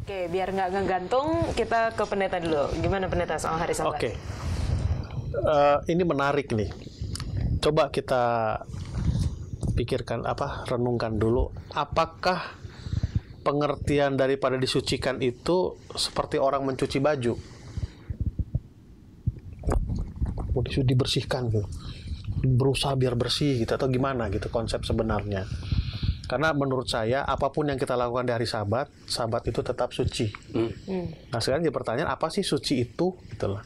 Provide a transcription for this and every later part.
Oke, biar nggak ngegantung, kita ke pendeta dulu. Gimana pendeta soal hari Sabat? Oke. Ini menarik nih. Coba kita pikirkan renungkan dulu. Apakah pengertian daripada disucikan itu seperti orang mencuci baju? Dibersihkan gitu. Berusaha biar bersih gitu atau gimana gitu konsep sebenarnya. Karena menurut saya apapun yang kita lakukan di hari Sabat itu tetap suci. Nah sekarang jadi pertanyaan, apa sih suci itu? Itulah.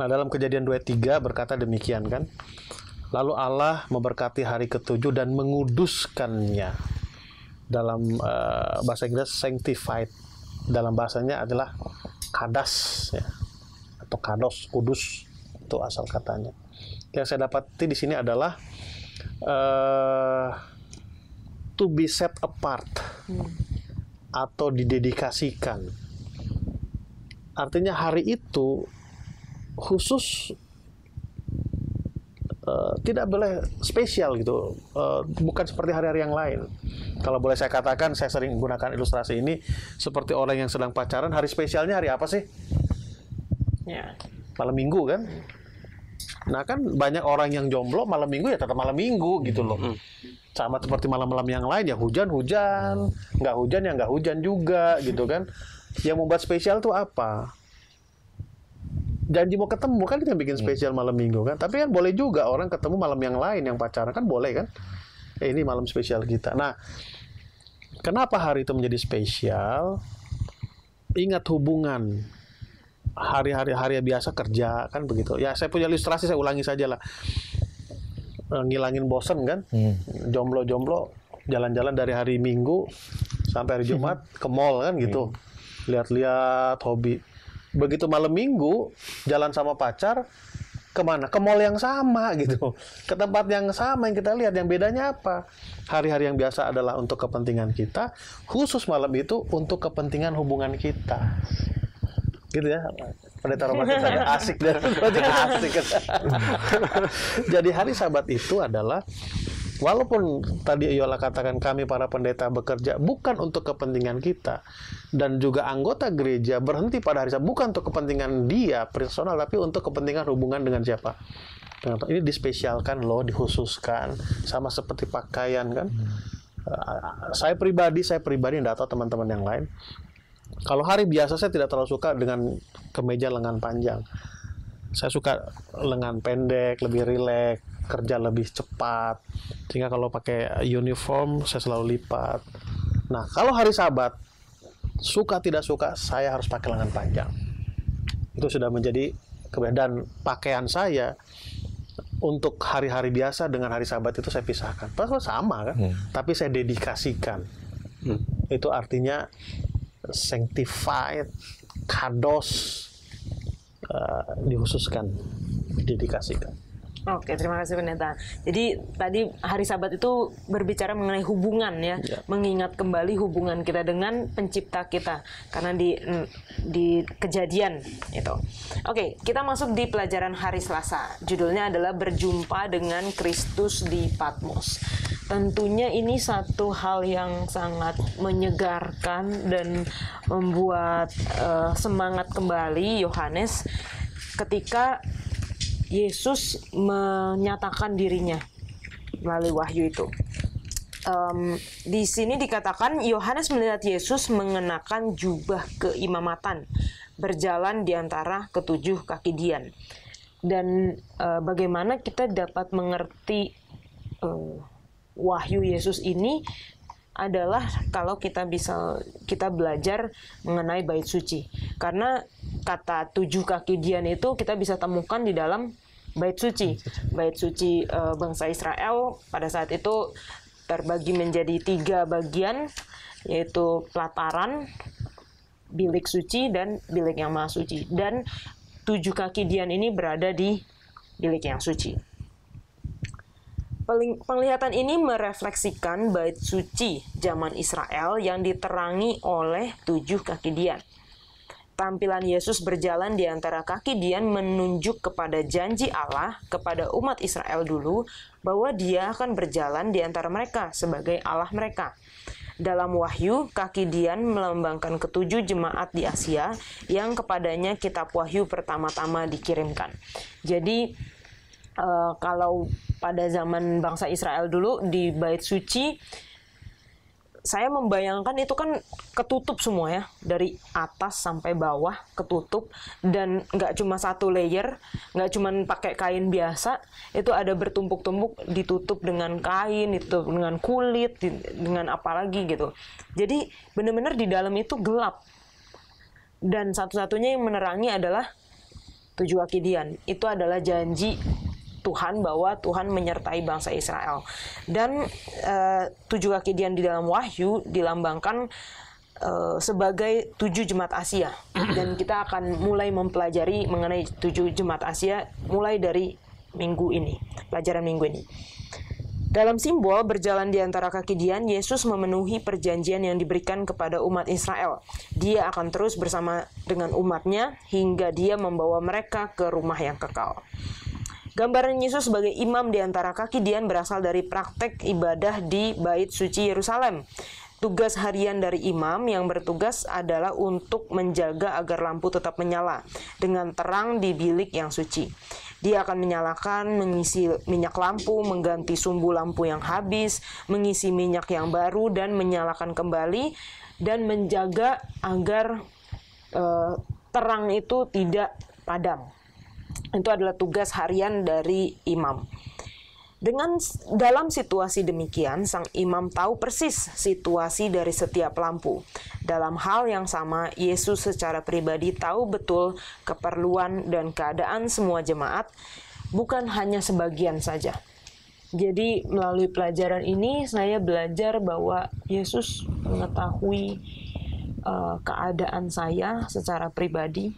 Nah dalam Kejadian 2:3 berkata demikian kan. Lalu Allah memberkati hari ke-7 dan menguduskannya. Dalam bahasa Inggris sanctified. Dalam bahasanya adalah kadas ya. Atau kados, kudus itu asal katanya. Yang saya dapati di sini adalah to be set apart atau didedikasikan. Artinya hari itu khusus, tidak boleh spesial gitu, bukan seperti hari-hari yang lain. Kalau boleh saya katakan, saya sering menggunakan ilustrasi ini seperti orang yang sedang pacaran. Hari spesialnya hari apa sih? Malam Minggu kan? Nah kan banyak orang yang jomblo malam Minggu ya tetap malam Minggu gitu loh. Sama seperti malam-malam yang lain ya hujan-hujan, nggak hujan ya nggak hujan juga gitu kan. Yang membuat spesial tuh apa? Janji mau ketemu kan yang bikin spesial malam Minggu kan. Tapi kan boleh juga orang ketemu malam yang lain yang pacaran kan boleh kan. Ini malam spesial kita. Nah, kenapa hari itu menjadi spesial? Ingat hubungan hari biasa kerja kan begitu. Ya saya punya ilustrasi, saya ulangi saja lah. Ngilangin bosen kan, jomblo-jomblo jalan-jalan dari hari Minggu sampai hari Jumat ke mall kan gitu, lihat-lihat hobi. Begitu malam Minggu jalan sama pacar kemana? Ke mall yang sama gitu, ke tempat yang sama yang kita lihat. Yang bedanya apa? Hari-hari yang biasa adalah untuk kepentingan kita, khusus malam itu untuk kepentingan hubungan kita. Gitu ya, pendeta romantis ada asik dan asik. Jadi hari Sabat itu adalah, walaupun tadi Yola katakan kami para pendeta bekerja bukan untuk kepentingan kita, dan juga anggota gereja berhenti pada hari Sabat bukan untuk kepentingan dia personal, tapi untuk kepentingan hubungan dengan siapa. Ini dispesialkan loh, dikhususkan, sama seperti pakaian kan. Saya pribadi tidak tahu teman-teman yang lain. Kalau hari biasa saya tidak terlalu suka dengan kemeja lengan panjang. Saya suka lengan pendek, lebih rileks, kerja lebih cepat. Sehingga kalau pakai uniform saya selalu lipat. Nah, kalau hari Sabat, suka tidak suka saya harus pakai lengan panjang. Itu sudah menjadi kebedaan. Pakaian saya untuk hari-hari biasa dengan hari Sabat itu saya pisahkan. Padahal sama kan, tapi saya dedikasikan. Itu artinya sanctified, kados, dikhususkan, didedikasikan. Oke, terima kasih pendeta. Jadi tadi hari Sabat itu berbicara mengenai hubungan ya, mengingat kembali hubungan kita dengan pencipta kita, karena di kejadian itu. Oke, kita masuk di pelajaran hari Selasa. Judulnya adalah berjumpa dengan Kristus di Patmos. Tentunya ini satu hal yang sangat menyegarkan dan membuat semangat kembali Yohanes ketika Yesus menyatakan dirinya melalui wahyu itu. Di sini dikatakan Yohanes melihat Yesus mengenakan jubah keimamatan, berjalan di antara ketujuh kaki Dian. Dan bagaimana kita dapat mengerti wahyu Yesus ini adalah kalau kita belajar mengenai bait suci. Karena kata tujuh kaki Dian itu kita bisa temukan di dalam bait suci. Bait suci bangsa Israel pada saat itu terbagi menjadi 3 bagian, yaitu pelataran, bilik suci, dan bilik yang maha suci. Dan 7 kaki Dian ini berada di bilik yang suci. Penglihatan ini merefleksikan bait suci zaman Israel yang diterangi oleh 7 kaki Dian. Tampilan Yesus berjalan di antara kaki Dian menunjuk kepada janji Allah kepada umat Israel dulu bahwa Dia akan berjalan di antara mereka sebagai Allah mereka. Dalam Wahyu, kaki Dian melambangkan ketujuh jemaat di Asia yang kepadanya kitab Wahyu pertama-tama dikirimkan. Jadi kalau pada zaman bangsa Israel dulu di Bait Suci, saya membayangkan itu kan ketutup semua ya, dari atas sampai bawah ketutup, dan nggak cuma satu layer, nggak cuma pakai kain biasa, itu ada bertumpuk-tumpuk, ditutup dengan kain, itu dengan kulit, dengan apa lagi gitu. Jadi benar-benar di dalam itu gelap, dan satu-satunya yang menerangi adalah 7 kaki Dian. Itu adalah janji Tuhan bahwa Tuhan menyertai bangsa Israel. Dan 7 kaki Dian di dalam Wahyu dilambangkan sebagai 7 jemaat Asia. Dan kita akan mulai mempelajari mengenai 7 jemaat Asia mulai dari minggu ini, pelajaran minggu ini. Dalam simbol berjalan di antara kaki Dian, Yesus memenuhi perjanjian yang diberikan kepada umat Israel. Dia akan terus bersama dengan umatnya hingga dia membawa mereka ke rumah yang kekal. Gambaran Yesus sebagai imam di antara kaki Dian berasal dari praktek ibadah di Bait Suci Yerusalem. Tugas harian dari imam yang bertugas adalah untuk menjaga agar lampu tetap menyala dengan terang di bilik yang suci. Dia akan menyalakan, mengisi minyak lampu, mengganti sumbu lampu yang habis, mengisi minyak yang baru, dan menyalakan kembali, dan menjaga agar terang itu tidak padam. Itu adalah tugas harian dari imam. Dalam situasi demikian, sang imam tahu persis situasi dari setiap lampu. Dalam hal yang sama, Yesus secara pribadi tahu betul keperluan dan keadaan semua jemaat, bukan hanya sebagian saja. Jadi melalui pelajaran ini saya belajar bahwa Yesus mengetahui keadaan saya secara pribadi,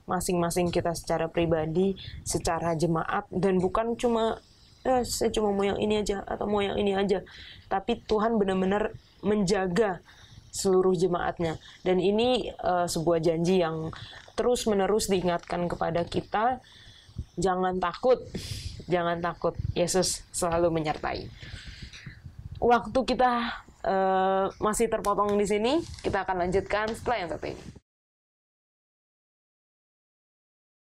masing-masing kita secara pribadi, secara jemaat, dan bukan cuma saya cuma mau yang ini aja atau mau yang ini aja, tapi Tuhan benar-benar menjaga seluruh jemaatnya. Dan ini sebuah janji yang terus-menerus diingatkan kepada kita, jangan takut, jangan takut, Yesus selalu menyertai. Waktu kita masih terpotong di sini, kita akan lanjutkan setelah yang satu ini.